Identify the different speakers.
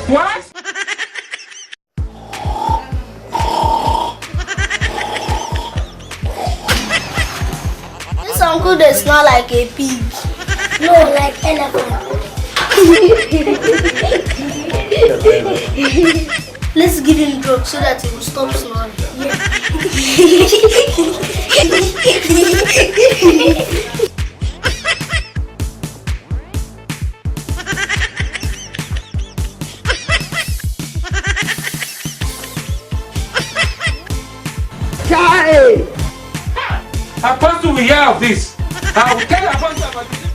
Speaker 1: What?
Speaker 2: This uncle does smell like a pig. No, like elephant. Let's give him drugs so that he will stop snoring.
Speaker 1: Guy! Apostle will hear of this. I will tell Apostle about this.